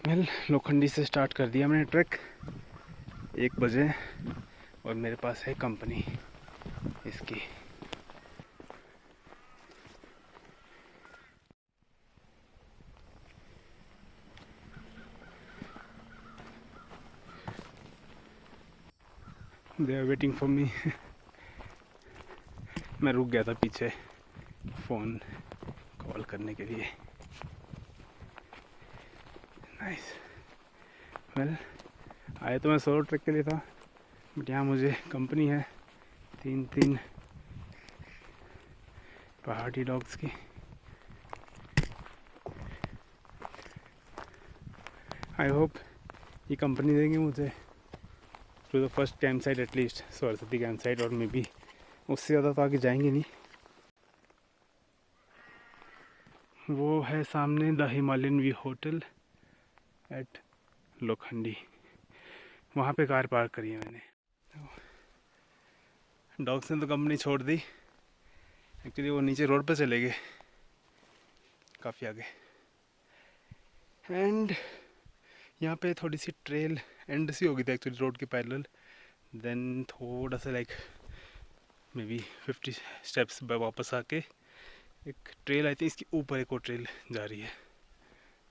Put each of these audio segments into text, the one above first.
Well लोखंडी से start कर दिया मैंने ट्रैक 1 बजे और मेरे पास है कंपनी इसकी। They are waiting for me. मैं रुक गया था पीछे फ़ोन कॉल करने के लिए। नाइस। वेल आए तो मैं सोलो ट्रैक के लिए था, बट यहाँ मुझे कंपनी है 3 पहाड़ी डॉग्स की। आई होप ये कंपनी देंगे मुझे to the first camp site at least, Saraswati camp site, और मे बी उससे ज़्यादा तो आगे जाएंगे नहीं। वो है सामने the Himalayan view hotel eight लोखंडी, वहाँ पे कार पार्क करी है मैंने। डॉग्स ने तो कंपनी छोड़ दी, एक्चुअली वो नीचे रोड पे चले गए काफ़ी आगे। एंड यहाँ पे थोड़ी सी ट्रेल एंड सी हो गई थी एक्चुअली रोड के पैरेलल, देन थोड़ा सा लाइक मे बी 50 स्टेप्स वापस आके एक ट्रेल आई थी, इसके ऊपर एक और ट्रेल जा रही है,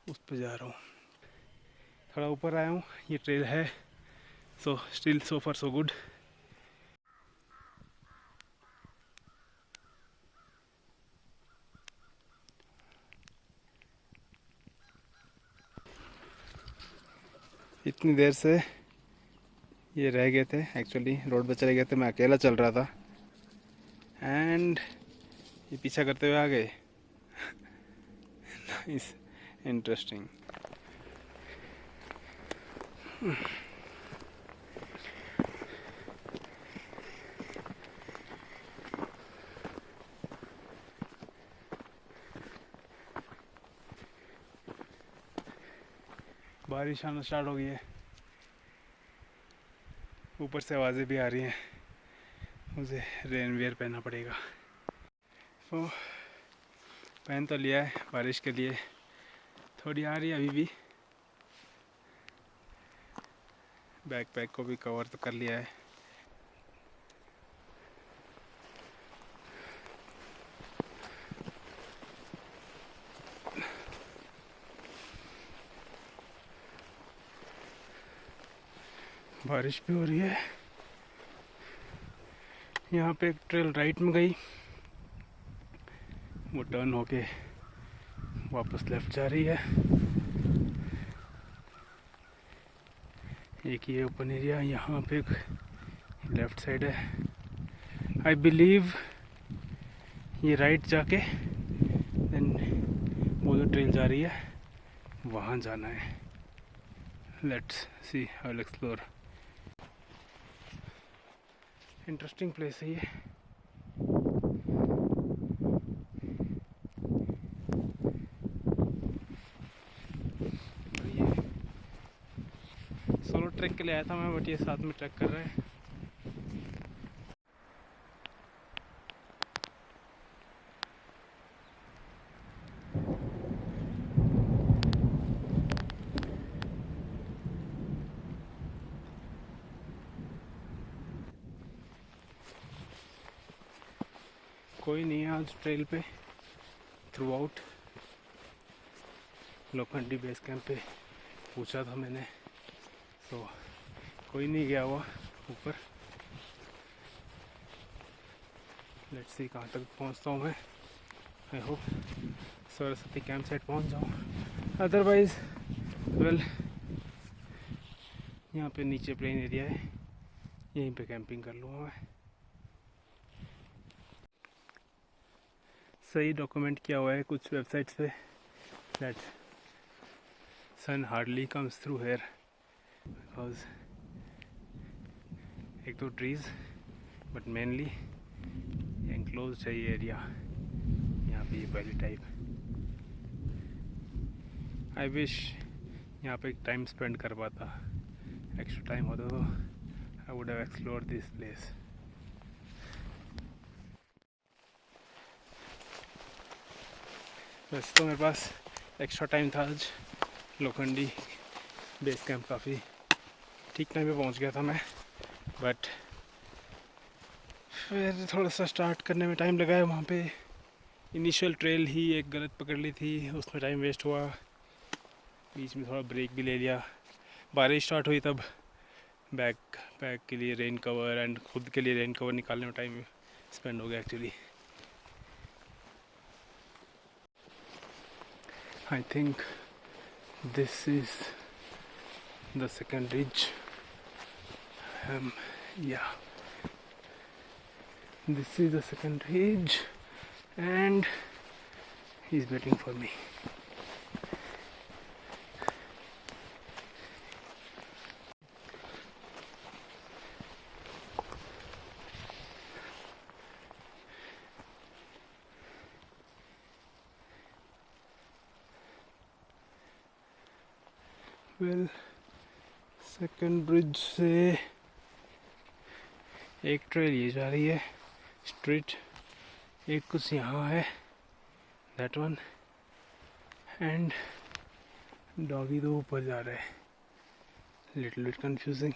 उस पर जा रहा हूँ। थोड़ा ऊपर आया हूँ, ये ट्रेल है, सो स्टिल सो फार सो गुड। इतनी देर से ये रह गए थे, एक्चुअली रोड पे चले गए थे, मैं अकेला चल रहा था एंड ये पीछा करते हुए आ गए। Nice, interesting. बारिश आना स्टार्ट हो गई है, ऊपर से आवाज़ें भी आ रही हैं, मुझे रेन वेयर पहनना पड़ेगा। तो पहन तो लिया है बारिश के लिए, थोड़ी आ रही है अभी भी। बैकपैक को भी कवर तो कर लिया है। बारिश भी हो रही है। यहाँ पे एक ट्रेल राइट में गई, वो टर्न होके वापस लेफ्ट जा रही है। एक ये ओपन एरिया, यहाँ पे एक लेफ्ट साइड है। आई बिलीव ये राइट जाके देन वो जो ट्रेल जा रही है वहाँ जाना है। Let's see, I will explore. Interesting place है ये। सोलो ट्रैक के लिए आया था मैं, बट ये साथ में ट्रैक कर रहा है। कोई नहीं है आज ट्रेल पे थ्रू आउट। लोखंडी बेस कैंप पे पूछा था मैंने, तो कोई नहीं गया हुआ ऊपर। लेट्स सी कहाँ तक पहुँचता हूँ मैं। I hope Saraswati camp site पहुँच जाऊँ, अदरवाइज वेल यहाँ पे नीचे प्लेन एरिया है, यहीं पे कैंपिंग कर लूँगा मैं। सही डॉक्यूमेंट किया हुआ है कुछ वेबसाइट्स पे that sun hardly comes through here, because एक तो ट्रीज बट मेनली एनक्लोज है ये एरिया, यहाँ पे ये वैली टाइप। आई विश यहाँ पे एक टाइम स्पेंड कर पाता, एक्स्ट्रा टाइम होता तो I would have explored this place. वैसे तो मेरे पास एक्स्ट्रा टाइम था आज लोखंडी बेस कैंप काफ़ी ठीक टाइम पे पहुंच गया था मैं, बट फिर थोड़ा सा स्टार्ट करने में टाइम लगा है। वहाँ पे इनिशियल ट्रेल ही एक गलत पकड़ ली थी, उसमें टाइम वेस्ट हुआ। बीच में थोड़ा ब्रेक भी ले लिया। बारिश स्टार्ट हुई तब बैग पैक के लिए रेन कवर एंड खुद के लिए रेन कवर निकालने में टाइम स्पेंड हो गया actually. I think this is the second ridge. yeah, this is the second ridge and he's waiting for me. well, second bridge से एक ट्रेल ये जा रही है स्ट्रेट, एक कुछ यहाँ है दैट वन, एंड डॉगी तो ऊपर जा रहा है, लिटिल बिट कंफ्यूजिंग।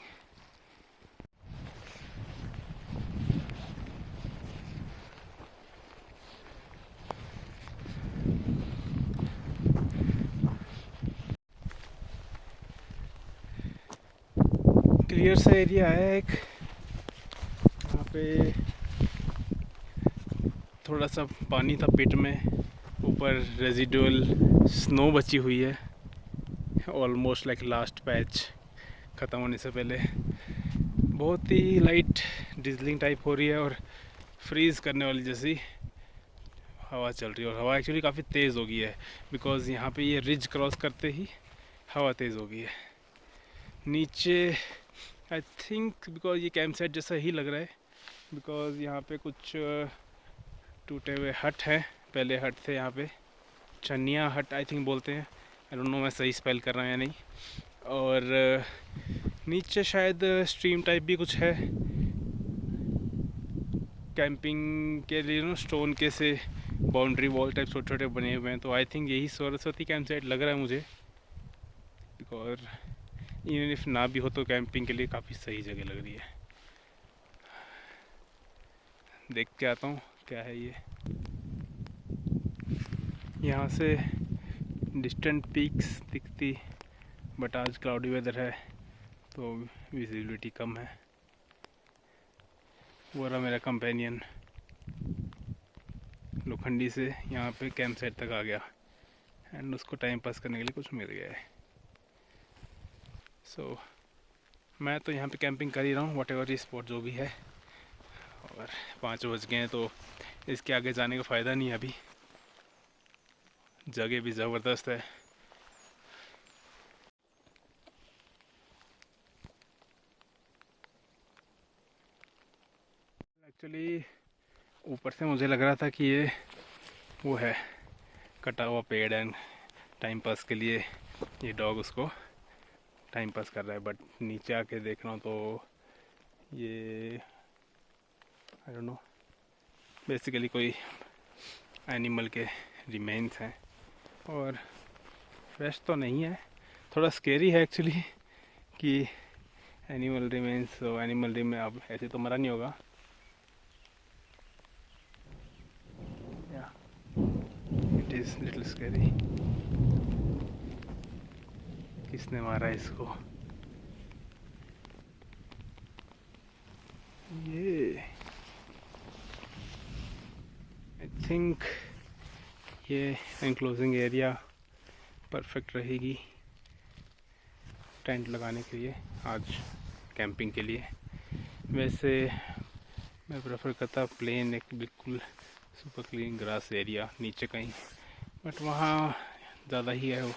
क्लियर सा एरिया है एक, यहाँ पे थोड़ा सा पानी था पिट में, ऊपर रेजिडुअल स्नो बची हुई है, ऑलमोस्ट लाइक लास्ट पैच ख़त्म होने से पहले। बहुत ही लाइट डिजलिंग टाइप हो रही है और फ्रीज़ करने वाली जैसी हवा चल रही है, और हवा एक्चुअली काफ़ी तेज़ हो गई है बिकॉज़ यहाँ पे ये रिज क्रॉस करते ही हवा तेज़ हो गई है। नीचे आई थिंक बिकॉज़ ये कैंप साइट जैसा ही लग रहा है, बिकॉज़ यहाँ पे कुछ टूटे हुए हट हैं, पहले हट थे यहाँ पे, चनिया हट आई थिंक बोलते हैं, आई डोंट नो मैं सही स्पेल कर रहा हूँ या नहीं। और नीचे शायद स्ट्रीम टाइप भी कुछ है कैंपिंग के लिए, नो स्टोन के से बाउंड्री वॉल टाइप छोटे छोटे बने हुए हैं, तो आई थिंक यही सरस्वती कैंप साइट लग रहा है मुझे, बिकॉज इवन इफ ना भी हो तो कैंपिंग के लिए काफ़ी सही जगह लग रही है। देख के आता हूँ क्या है ये। यहाँ से डिस्टेंट पीक्स दिखती, बट आज क्लाउडी वेदर है तो विजिबिलिटी कम है। वो रहा मेरा कंपेनियन, लोखंडी से यहाँ पे कैंप साइट तक आ गया एंड उसको टाइम पास करने के लिए कुछ मिल गया है। सो मैं तो यहाँ पे कैंपिंग कर ही रहा हूँ, वट एवर ये स्पॉट जो भी है, और 5 बज गए हैं तो इसके आगे जाने का फ़ायदा नहीं है अभी, जगह भी ज़बरदस्त है। एक्चुअली ऊपर से मुझे लग रहा था कि ये वो है कटा हुआ पेड़ एंड टाइम पास के लिए ये डॉग उसको टाइम पास कर रहा है, बट नीचे आके देख रहा हूँ तो ये आई डोंट नो बेसिकली कोई एनिमल के रिमेन्स हैं, और फ्रेश तो नहीं है, थोड़ा स्केरी है एक्चुअली कि एनिमल रिमेन्स, तो एनिमल रिमेन अब ऐसे तो मरा नहीं होगा। It is little scary. किसने मारा इसको? ये आई थिंक ये एनक्लोजिंग एरिया परफेक्ट रहेगी टेंट लगाने के लिए आज कैंपिंग के लिए। वैसे मैं प्रेफर करता प्लेन एक बिल्कुल सुपर क्लीन ग्रास एरिया नीचे कहीं, बट वहाँ ज़्यादा ही है वो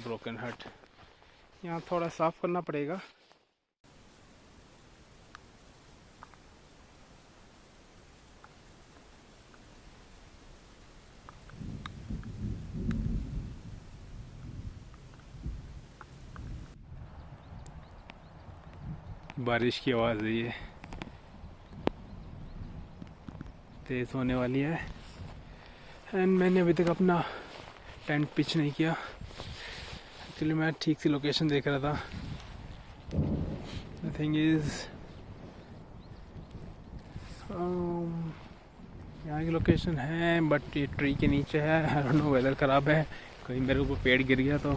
ब्रोकन हट, यहाँ थोड़ा साफ़ करना पड़ेगा। बारिश की आवाज़ है ये, तेज़ होने वाली है, एंड मैंने अभी तक अपना टेंट पिच नहीं किया। एक्चुअली मैं ठीक सी लोकेशन देख रहा था. द थिंग इज़ यहाँ की लोकेशन है बट ये ट्री के नीचे है. आई डोंट नो, वेदर ख़राब है, कहीं मेरे ऊपर पेड़ गिर गया तो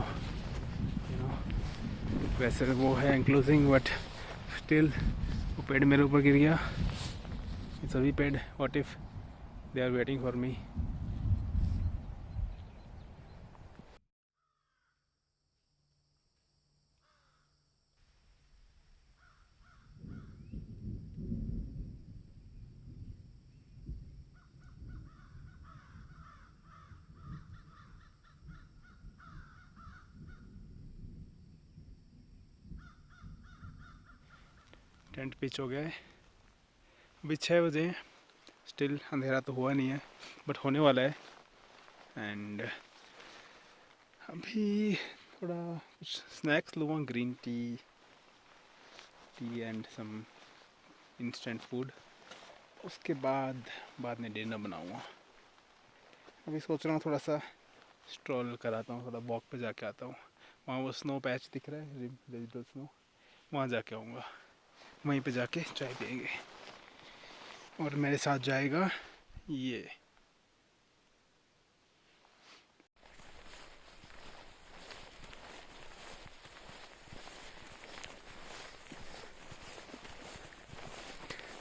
वैसे वो है इंक्लूसिंग, बट स्टिल वो पेड़ मेरे ऊपर गिर गया. सभी पेड़, what if they are waiting for me. Tent pitch हो गया है. अभी 6 बजे हैं. स्टिल अंधेरा तो हुआ नहीं है बट होने वाला है. एंड अभी थोड़ा कुछ स्नैक्स लूँगा, green tea and some instant food. उसके बाद में डिनर बनाऊँगा. अभी सोच रहा हूँ थोड़ा सा स्ट्रॉल कराता हूँ, थोड़ा वॉक पे जाके आता हूँ. वहाँ वो स्नो पैच दिख रहा है, रेजिडुअल स्नो, वहाँ जाके आऊँगा. वहीं पे जाके चाय पियेंगे और मेरे साथ जाएगा ये.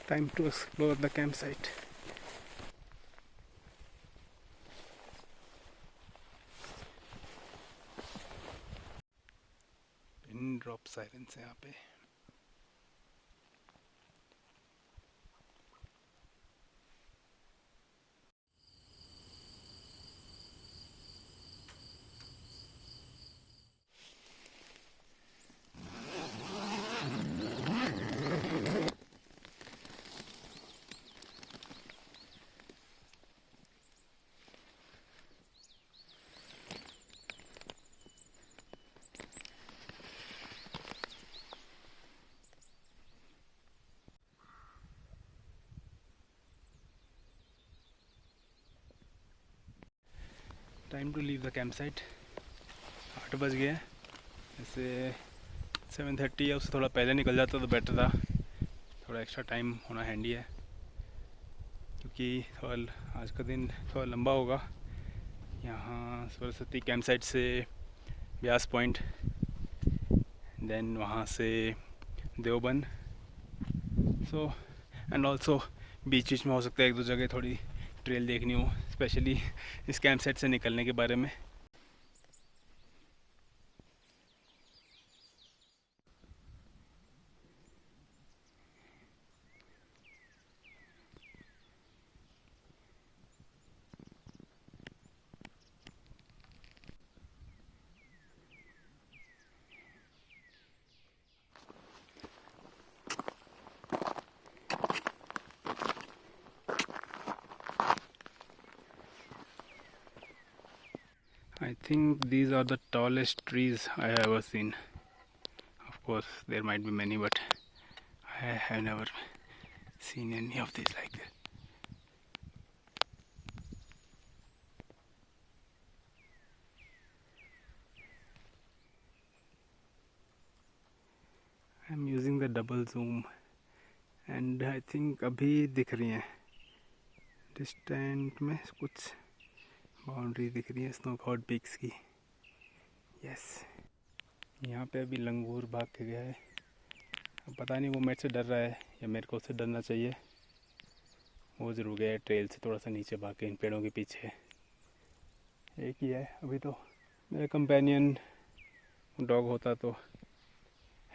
Time to explore the campsite. Pin drop silence है यहाँ पे. Time to leave the camp site. 8 बज गए हैं. ऐसे 7:30 या उससे थोड़ा पहले निकल जाता तो बेटर था. थोड़ा एक्स्ट्रा टाइम होना हैंडी है क्योंकि थोड़ा आज का दिन थोड़ा लंबा होगा. यहाँ सरस्वती कैंप साइट से व्यास पॉइंट, देन वहाँ से देवबंद. सो एंड ऑल्सो बीच में हो सकता है 1-2 जगह थोड़ी ट्रेल देखनी हो, स्पेशली इस कैंप साइट से निकलने के बारे में. I think these are the tallest trees I have ever seen. Of course, there might be many, but I have never seen any of these like this. I'm using the double zoom and I think अभी दिख रही हैं distant में कुछ boundary दिख रही है snow covered peaks की. यस, यहाँ पे अभी लंगूर भाग के गया है. अब पता नहीं वो मेरे से डर रहा है या मेरे को उससे डरना चाहिए. वो ज़रूर गया है ट्रेल से थोड़ा सा नीचे भाग के इन पेड़ों के पीछे. एक ही है अभी तो. मेरा कंपेनियन डॉग होता तो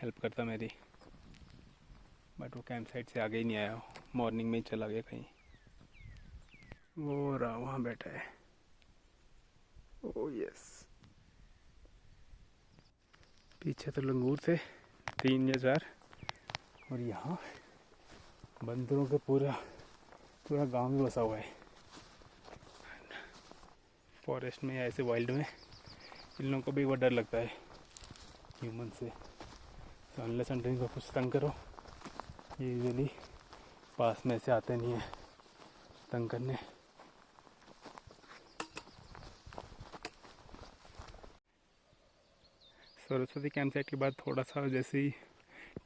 हेल्प करता मेरी, बट वो कैंप साइट से आगे ही नहीं आया. मॉर्निंग में ही चला गया कहीं. वो रहा वहाँ बैठा है. ओह यस, पीछे तो लंगूर थे 3 या 4. और यहाँ बंदरों का पूरा गांव भी बसा हुआ है. फॉरेस्ट में या ऐसे वाइल्ड में इन लोगों को भी बहुत डर लगता है ह्यूमन से. तो अनलेस अनटिल इनको कुछ तंग करो, ये यूजुअली पास में से आते नहीं है तंग करने. सरस्वती कैंप साइट के बाद थोड़ा सा जैसे ही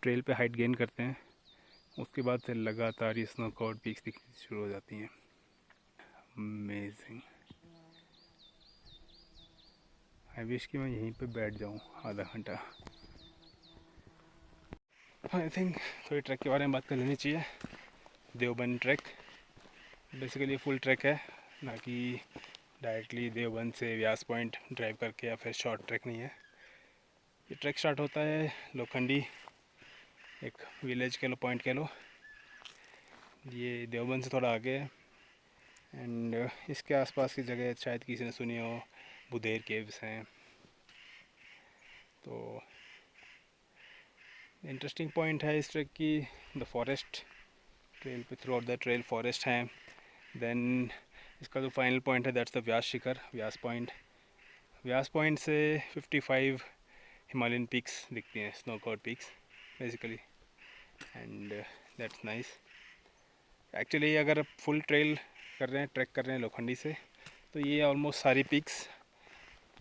ट्रेल पे हाइट गेन करते हैं, उसके बाद से लगातार ये स्नो कवर्ड पीक्स दिखनी शुरू हो जाती हैं। अमेजिंग। आई विश कि मैं यहीं पे बैठ जाऊँ आधा घंटा। आई थिंक थोड़ी ट्रैक के बारे में बात कर लेनी चाहिए। Deoband track basically full track है, ना कि डायरेक्टली देवबंद से व्यास पॉइंट ड्राइव करके या फिर शॉर्ट ट्रैक नहीं है। ये ट्रैक स्टार्ट होता है लोखंडी, एक विलेज कह लो, पॉइंट कह लो। ये देवबंद से थोड़ा आगे है एंड इसके आसपास की जगह शायद किसी ने सुनी हो, बुधेर केव्स हैं। तो इंटरेस्टिंग पॉइंट है इस ट्रैक की द फॉरेस्ट। ट्रेल पे through out the trail forest है। देन इसका जो फाइनल पॉइंट है that's the Vyas Shikhar, Vyas point. Vyas point से 55 हिमालयन पीक्स दिखती हैं, snow covered peaks basically, and that's nice. Actually अगर आप फुल ट्रेल कर रहे हैं, ट्रैक कर रहे हैं लोखंडी से, तो ये ऑलमोस्ट सारी peaks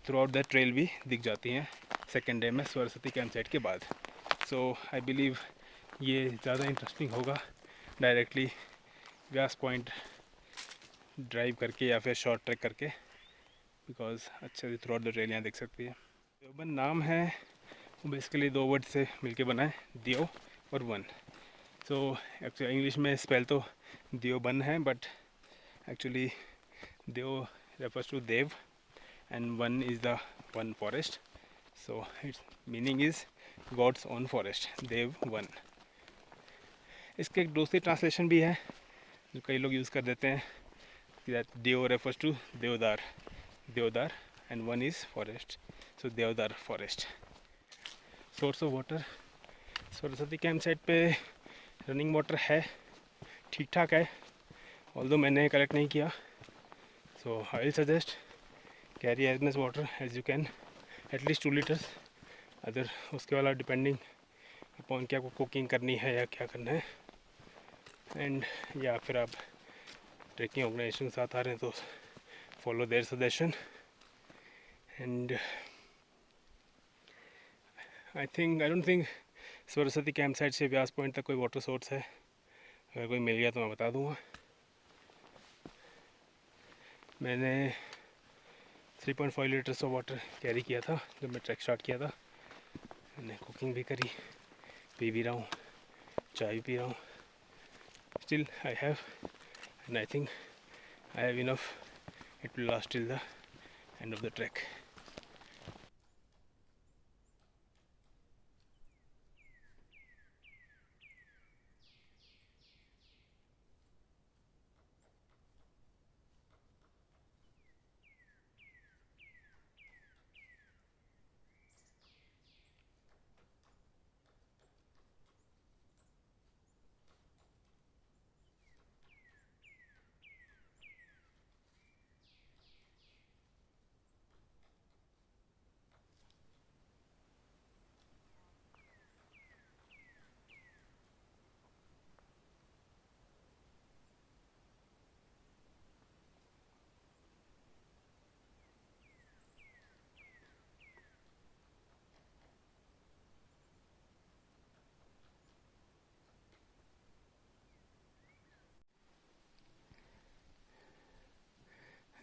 through out the trail भी दिख जाती हैं सेकेंड डे में सरस्वती कैंप साइट के बाद। सो आई बिलीव ये ज़्यादा इंटरेस्टिंग होगा डायरेक्टली व्यास पॉइंट ड्राइव करके या फिर शॉर्ट ट्रैक करके, बिकॉज अच्छे से थ्रू आउट द ट्रेल यहाँ देख सकती है। देवबंद नाम है वो बेसिकली दो वर्ड से मिलके बना है, देव और वन। सो एक्चुअली इंग्लिश में स्पेल तो देवबंद है, बट एक्चुअली देव रेफर्स टू देव and one is the one forest, so its meaning is God's own forest, Dev One। इसके एक दूसरी ट्रांसलेशन भी है जो कई लोग यूज़ कर देते हैं कि that Dev refers to देवदार, देवदार and one is forest, so देवदार forest। Source of water Saraswati camp site पे रनिंग वाटर है, ठीक ठाक है, ऑल्दो मैंने कलेक्ट नहीं किया। So I will suggest carry as much water as you can, at least 2 litres. Other उसके वाला डिपेंडिंग अपॉन क्या आपको कुकिंग करनी है या क्या करना है, एंड या फिर आप ट्रैकिंग ऑर्गेनाइजेशन के साथ आ रहे हैं तो follow their suggestion. And I don't think Saraswati camp site से व्यास पॉइंट तक कोई वाटर सोर्स है। अगर कोई मिल गया तो मैं बता दूँगा। मैंने 3.5 लीटर्स ऑफ वाटर कैरी किया था जब मैं ट्रैक स्टार्ट किया था। मैंने कुकिंग भी करी, पी भी रहा हूँ, चाय भी पी रहा हूँ। Still I have, and I think I have enough, it will last till the end of the track.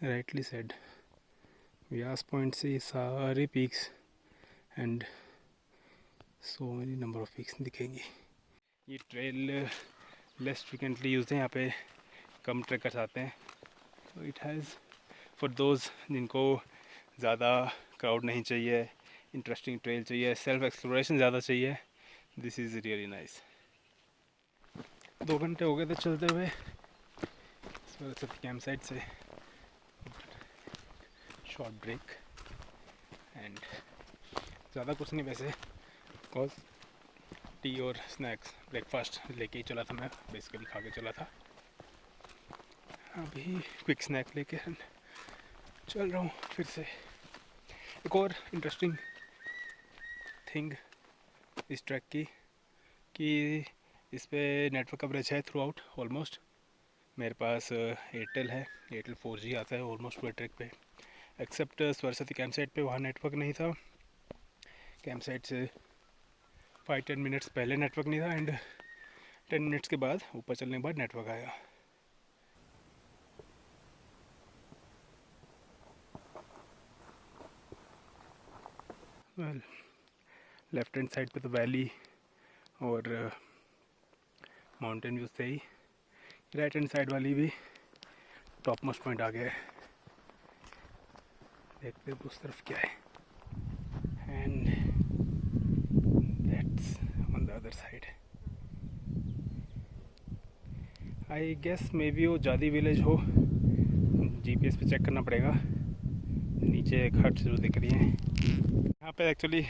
Rightly said, Vyas point से सारे peaks and so many number of peaks दिखेंगी। ये ट्रेल लेस फ्रिक्वेंटली यूज है, यहाँ पे कम trackers आते हैं। So it has for those जिनको ज़्यादा क्राउड नहीं चाहिए, इंटरेस्टिंग ट्रेल चाहिए, सेल्फ एक्सप्लोरेशन ज़्यादा चाहिए, दिस इज़ रियली नाइस। 2 घंटे हो गए थे चलते हुए सरस्वती कैंप साइट से, शॉर्ट ब्रेक एंड ज़्यादा कुछ नहीं वैसे, बिकॉज टी और स्नैक्स ब्रेकफास्ट लेके ही चला था मैं, बेसिकली खा के चला था। अभी क्विक स्नैक लेके चल रहा हूँ फिर से। एक और इंटरेस्टिंग थिंग इस ट्रैक की कि इस पे नेटवर्क कवरेज है थ्रू आउट ऑलमोस्ट। मेरे पास एयरटेल है, एयरटेल 4G आता है ऑलमोस्ट पूरे ट्रैक पे, एक्सेप्ट सरस्वती कैंप साइट पे वहाँ नेटवर्क नहीं था कैंप साइट से 5-10 मिनट्स पहले नेटवर्क नहीं था एंड 10 मिनट्स के बाद ऊपर चलने के बाद नेटवर्क आया। वेल लेफ्ट हैंड साइड पे तो वैली और माउंटेन व्यू से ही, राइट हैंड साइड वाली भी टॉप मोस्ट पॉइंट आ गया है। देखते हैं उस तरफ क्या है and that's on the other side. I guess maybe वो जादी विलेज हो, जीपीएस पे चेक करना पड़ेगा। नीचे एक हट जो दिख रही है यहाँ पे एक्चुअली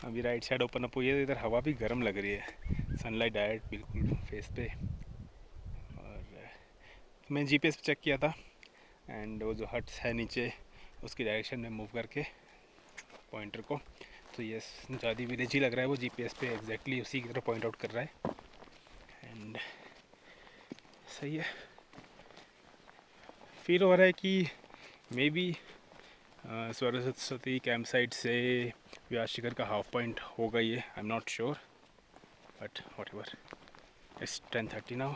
अभी राइट साइड ओपन अप हुई है, इधर हवा भी गर्म लग रही है, सनलाइट डायरेक्ट बिल्कुल फेस पे। और मैं जीपीएस पे चेक किया था एंड वो जो हट्स है नीचे उसकी डायरेक्शन में मूव करके पॉइंटर को, तो ये जादी विलेज ही लग रहा है। वो जीपीएस पे एग्जैक्टली उसी की तरह पॉइंट आउट कर रहा है एंड सही है। फील हो रहा है कि may be Saraswati camp site से व्यास शिखर का हाफ पॉइंट होगा ये, आई am not sure but what ever. It's 10:30 now.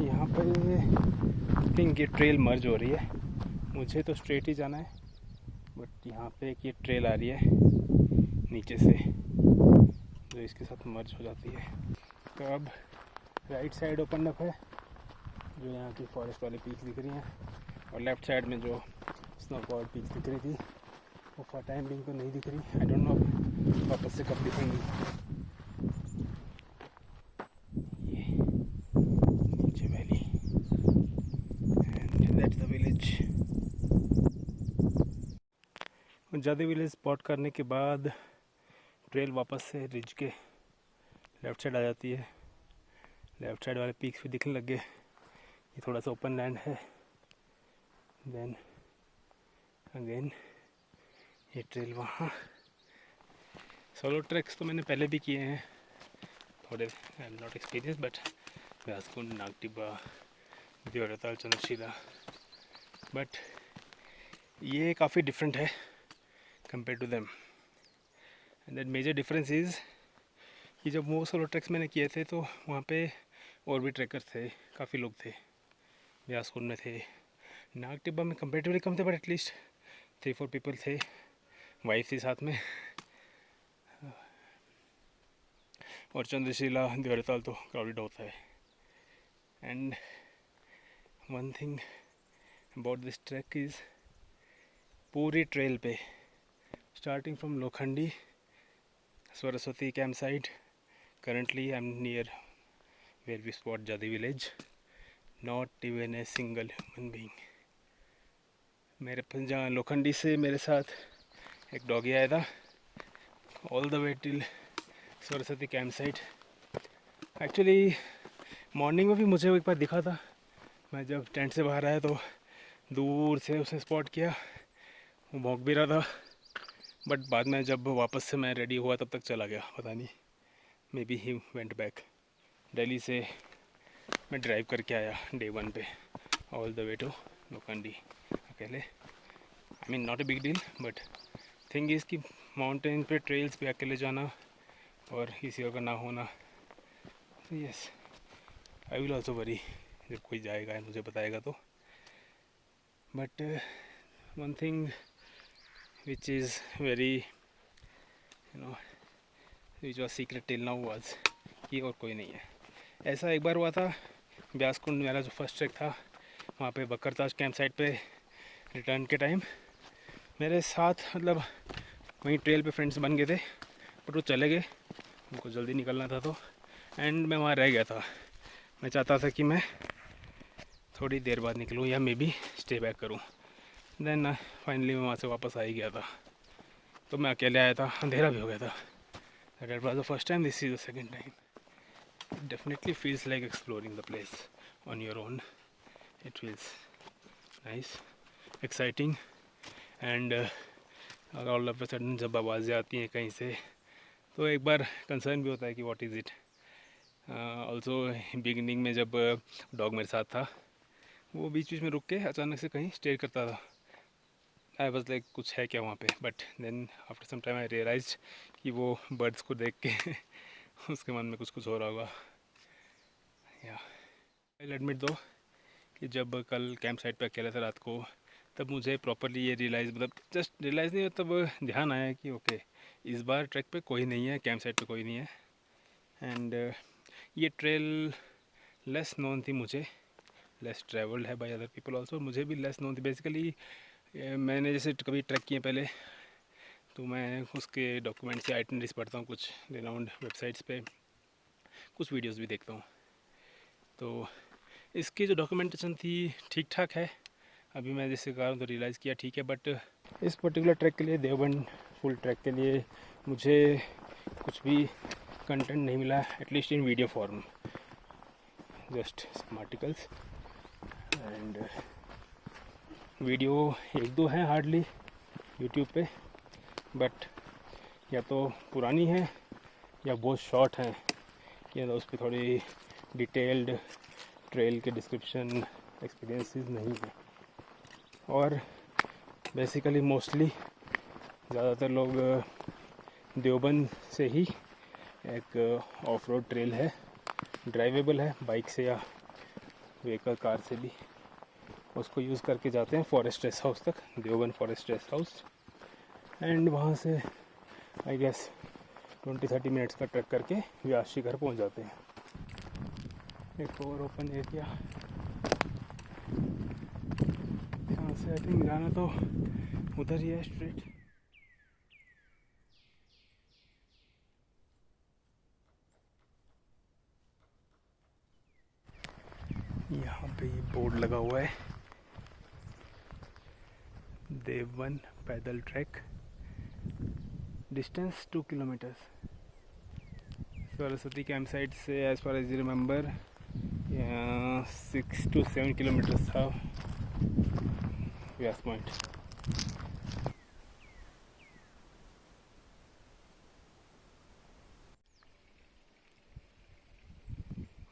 यहाँ पर आई थिंक ये ट्रेल मर्ज हो रही है, मुझे तो स्ट्रेट ही जाना है बट यहाँ पे एक ये ट्रेल आ रही है नीचे से जो इसके साथ मर्ज हो जाती है। तो अब राइट साइड ओपन अप है जो यहाँ की फॉरेस्ट वाली पीक दिख रही हैं, और लेफ़्ट साइड में जो स्नोफॉल पीक दिख रही थी वो फॉर टाइम बिंग तो नहीं दिख रही। आई डोंट नो वापस से कब दिखेंगी। ये नीचे valley and that's the village. जादी विलेज स्पॉट करने के बाद ट्रेल वापस से रिज के लेफ़्ट साइड आ जाती है। लेफ़्ट साइड वाले पीक्स भी दिखने लग गए, ये थोड़ा सा ओपन लैंड है। देन अगेन ये ट्रेल वहाँ। सोलो ट्रैक्स तो मैंने पहले भी किए हैं थोड़े, I am not experience but Vyaskund, Nagtibba, Deoriatal, Chandrashila, but ये काफ़ी डिफरेंट है compare to them. And that major difference is कि जब वो सोलो ट्रैक्स मैंने किए थे तो वहाँ पे और भी ट्रैकर्स थे, काफ़ी लोग थे। व्यासकुंड में थे, नागटिब्बा में कंपेरेटिवली कम थे बट एटलीस्ट 3-4 पीपल थे, वाइफ थी साथ में। और चंद्रशिला, देवरताल तो क्राउडेड होता है। And one thing about this track is पूरी ट्रेल पे स्टार्टिंग फ्रॉम लोखंडी Saraswati camp site, currently I'm near where we spot Jadi village, not even a single human being. मेरे जहाँ लोखंडी से मेरे साथ एक डॉगी आया था all the way till Saraswati camp site. Actually morning में भी मुझे एक बार दिखा था, मैं जब टेंट से बाहर आया तो दूर से उसने स्पॉट किया, वो भौंक भी रहा था बट बाद में जब वापस से मैं रेडी हुआ तब तक चला गया, पता नहीं may be he went back. Delhi से मैं ड्राइव करके आया डे 1 पे ऑल द वे टू लोखंडी अकेले। I mean not a big deal but thing is कि माउंटेन पे ट्रेल्स पे अकेले जाना और किसी और का ना होना, yes I will also worry जब कोई जाएगा है मुझे बताएगा तो। But one thing which is very you know which was secret till now was कि और कोई नहीं है। ऐसा एक बार हुआ था व्यासकुंड, मेरा जो फर्स्ट ट्रैक था वहाँ पे बकरताश कैंप साइट पे रिटर्न के टाइम मेरे साथ मतलब वहीं ट्रेल पे फ्रेंड्स बन गए थे बट वो चले गए, उनको जल्दी निकलना था तो, एंड मैं वहाँ रह गया था। मैं चाहता था कि मैं थोड़ी देर बाद निकलूँ या मे बी स्टे बैक करूँ। देन फाइनली मैं वहाँ से वापस आ ही गया था, तो मैं अकेले आया था, अंधेरा भी हो गया था। That was the first time, this is the second time. It definitely feels like exploring the place on your own. It feels nice, exciting and all of a sudden जब आवाज़ें आती हैं कहीं से तो एक बार कंसर्न भी होता है कि what is it. Also beginning में जब डॉग मेरे साथ था वो बीच बीच में रुक के अचानक से कहीं स्टे करता था, आई वॉज लाइक कुछ है क्या वहाँ पे, but then after some time I realize कि वो बर्ड्स को देख के उसके मन में कुछ कुछ हो रहा होगा। या आई एडमिट दो कि जब कल कैंप साइट पे अकेला था रात को, तब मुझे प्रॉपरली ये रियलाइज़, मतलब जस्ट रियलाइज़ नहीं, तब ध्यान आया कि ओके इस बार ट्रैक पे कोई नहीं है, कैंप साइट पे कोई नहीं है। एंड ये ट्रेल लेस नोन थी मुझे, लेस ट्रेवल्ड है बाय अदर पीपल ऑल्सो, मुझे भी लेस नोन थी। बेसिकली मैंने जैसे कभी ट्रैक किए पहले, तो मैं उसके डॉक्यूमेंट्स या आइटनरीज पढ़ता हूँ कुछ रिनाउंड वेबसाइट्स पे, कुछ वीडियोस भी देखता हूँ। तो इसकी जो डॉक्यूमेंटेशन थी ठीक ठाक है। अभी मैं जैसे कह रहा हूँ तो रियलाइज़ किया ठीक है, बट इस पर्टिकुलर ट्रैक के लिए, देवबंद फुल ट्रैक के लिए, मुझे कुछ भी कंटेंट नहीं मिला, at least in video form, just some articles and video एक दो हैं हार्डली यूट्यूब पे, बट या तो पुरानी है या बहुत शॉर्ट हैं, या तो उस पर थोड़ी डिटेल्ड ट्रेल के डिस्क्रिप्शन एक्सपीरियंसेस नहीं है। और बेसिकली मोस्टली ज़्यादातर लोग देवबंद से ही एक ऑफ रोड ट्रेल है, ड्राइवेबल है बाइक से या व्हीकल कार से भी, उसको यूज़ करके जाते हैं फॉरेस्ट रेस्ट हाउस तक, Deoband forest rest house. And वहाँ से आई गेस 20-30 मिनट्स का ट्रैक करके व्यास शिखर पहुँच जाते हैं। एक और ओपन एरिया, यहाँ से आई थिंक जाना तो उधर ही है स्ट्रेट। यहाँ पे ये बोर्ड लगा हुआ है, देवबंद पैदल track, distance 2 kilometres, Saraswati camp site से as far as remember 6 to 7 kilometres था व्यास पॉइंट।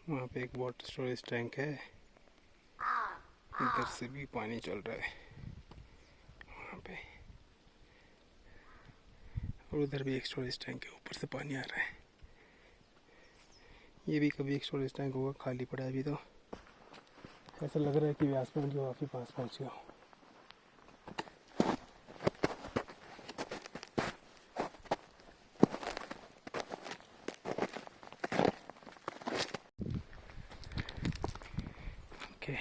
वहाँ पे एक वाटर स्टोरेज टैंक है, इधर से भी पानी चल रहा है वहाँ पे, और उधर भी एक स्टोरेज टैंक है, ऊपर से पानी आ रहा है। ये भी कभी एक स्टोरेज टैंक होगा, खाली पड़ा है अभी तो। ऐसा लग रहा है कि व्यास पॉइंट के काफ़ी पास पहुँच गया हूँ। Okay,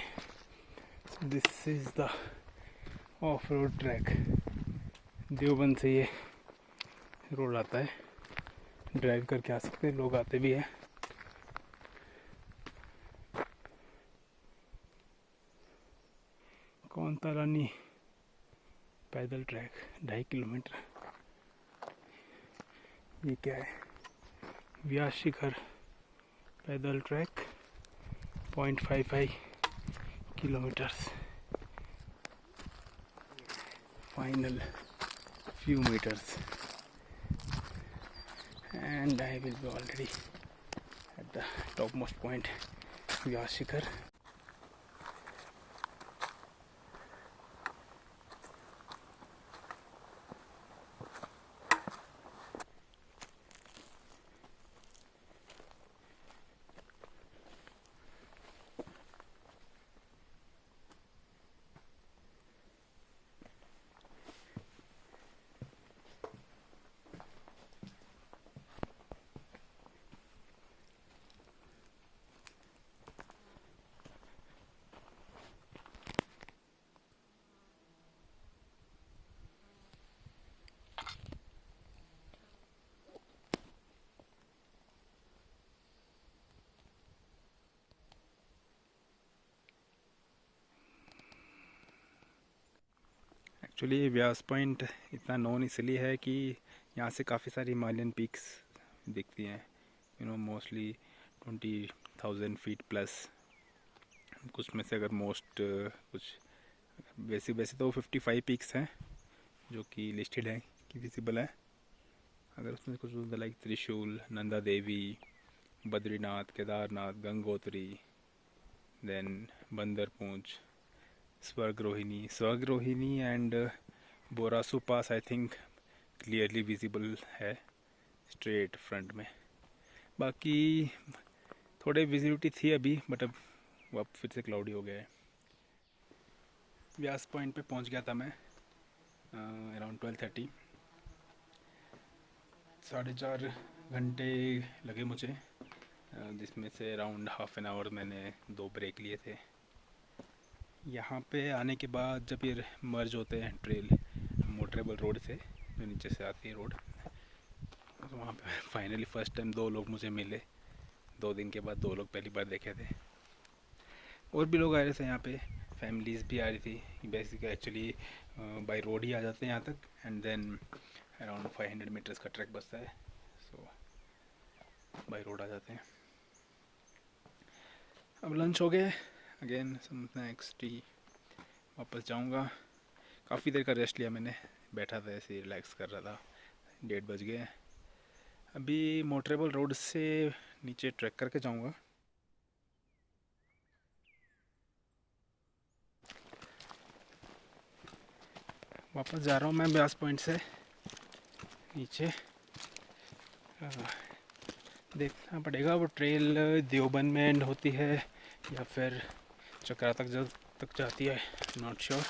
so this is the off-road track. Deoband से ये रोड आता है, ड्राइव करके आ सकते हैं, लोग आते भी हैं। कौंता रानी पैदल ट्रैक 2.5 किलोमीटर। ये क्या है, व्यास शिखर पैदल track 0.55 kilometers, final few meters, and I will be already at the topmost point, Vyas Shikhar. Actually ये व्यास पॉइंट इतना नोन इसलिए है कि यहाँ से काफ़ी सारी हिमालयन पीक्स दिखती हैं, मोस्टली 20,000 फीट प्लस। कुछ में से अगर मोस्ट कुछ वैसे तो 55 पीक्स हैं जो कि लिस्टेड है कि विजिबल है। अगर उसमें कुछ like Trishul, Nanda Devi, Badrinath, Kedarnath, Gangotri, then Bandarpunch, Swargarohini and Borasu pass I think clearly visible है स्ट्रेट फ्रंट में। बाकी थोड़े विजिबिलिटी थी अभी, बट अब वो फिर से क्लाउडी हो गया है। व्यास पॉइंट पे पहुंच गया था मैं अराउंड 12:30। 4.5 घंटे लगे मुझे, जिसमें से अराउंड हाफ एन आवर मैंने 2 ब्रेक लिए थे। यहाँ पे आने के बाद जब ये मर्ज होते हैं ट्रेल मोटरेबल रोड से, जो नीचे से आती है रोड, तो वहाँ पे फाइनली फ़र्स्ट टाइम 2 लोग मुझे मिले। 2 दिन के बाद 2 लोग पहली बार देखे थे। और भी लोग आ रहे थे यहाँ पे, फैमिलीज़ भी आ रही थी। बेसिकली एक्चुअली बाय रोड ही आ जाते हैं यहाँ तक, एंड देन अराउंड 500 मीटर्स का ट्रैक बचता है, सो बाय रोड आ जाते हैं। अब लंच हो गया, अगेन सम स्नैक्स, टी, वापस जाऊँगा। काफ़ी देर का रेस्ट लिया मैंने, बैठा था ऐसे ही रिलैक्स कर रहा था। 1:30 बज गए। अभी मोटरेबल रोड से नीचे ट्रैक करके जाऊँगा। वापस जा रहा हूँ मैं ब्यास पॉइंट से नीचे। देखना पड़ेगा वो ट्रेल देवबंद में एंड होती है या फिर चकरा तक जाती है, नॉट श्योर।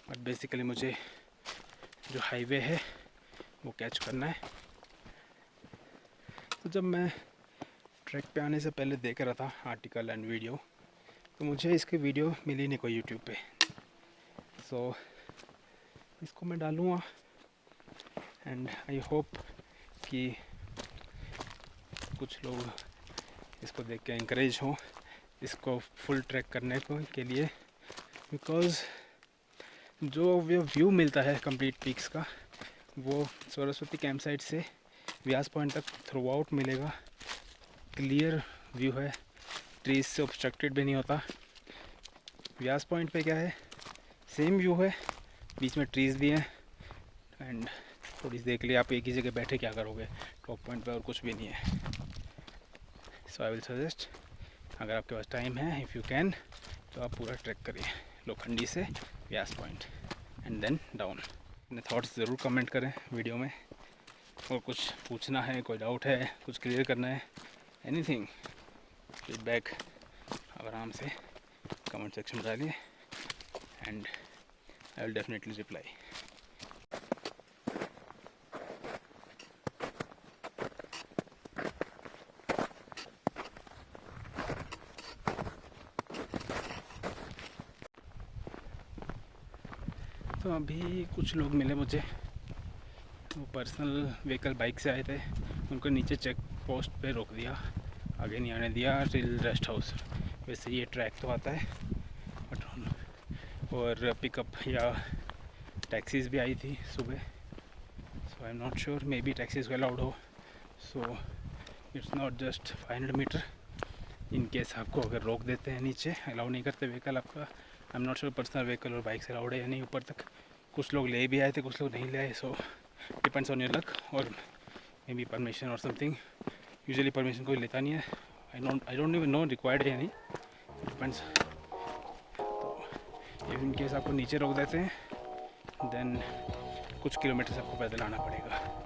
बट बेसिकली मुझे जो हाईवे है वो कैच करना है। तो जब मैं ट्रैक पे आने से पहले देख रहा था आर्टिकल एंड वीडियो, तो मुझे इसकी वीडियो मिली नहीं कोई यूट्यूब पे, सो इसको मैं डालूँगा एंड आई होप कि कुछ लोग इसको देख के इंकरेज हों इसको फुल ट्रैक करने के लिए, बिकॉज़ जो व्यू मिलता है कंप्लीट पीक्स का वो सरस्वती कैंप साइट से व्यास पॉइंट तक थ्रू आउट मिलेगा। क्लियर व्यू है, ट्रीज से ऑब्स्ट्रक्टेड भी नहीं होता। व्यास पॉइंट पे क्या है, सेम व्यू है, बीच में ट्रीज़ भी हैं, एंड थोड़ी सी देख लिए आप एक ही जगह बैठे क्या करोगे, टॉप पॉइंट पे और कुछ भी नहीं है। सो आई विल सजेस्ट, अगर आपके पास टाइम है, इफ़ यू कैन, तो आप पूरा ट्रैक करिए लोखंडी से Vyas point and then down. अपने थॉट्स ज़रूर कमेंट करें वीडियो में, और कुछ पूछना है, कोई डाउट है, कुछ क्लियर करना है, एनीथिंग, फीडबैक आराम से कमेंट सेक्शन में डालिए and I will definitely reply. तो अभी कुछ लोग मिले मुझे, वो पर्सनल व्हीकल बाइक से आए थे, उनको नीचे चेक पोस्ट पे रोक दिया, आगे नहीं आने दिया टिल रेस्ट हाउस। वैसे ये ट्रैक तो आता है बट, और पिकअप या टैक्सीज़ भी आई थी सुबह, so I am not sure, maybe taxis को अलाउड हो, so it's not just 500 metre. In case आपको अगर रोक देते हैं नीचे, अलाउ नहीं करते व्हीकल आपका, आई am not sure personal vehicle और बाइक से अलाउड है या नहीं ऊपर तक। कुछ लोग ले भी आए थे, कुछ लोग नहीं ले आए, so depends on your luck और मे बी परमिशन और समथिंग। यूजुअली परमिशन कोई लेता नहीं है, I don't even know required है या नहीं, डिपेंड्स। तो इन केस आपको नीचे रोक देते हैं, देन कुछ किलोमीटर आपको पैदल आना पड़ेगा।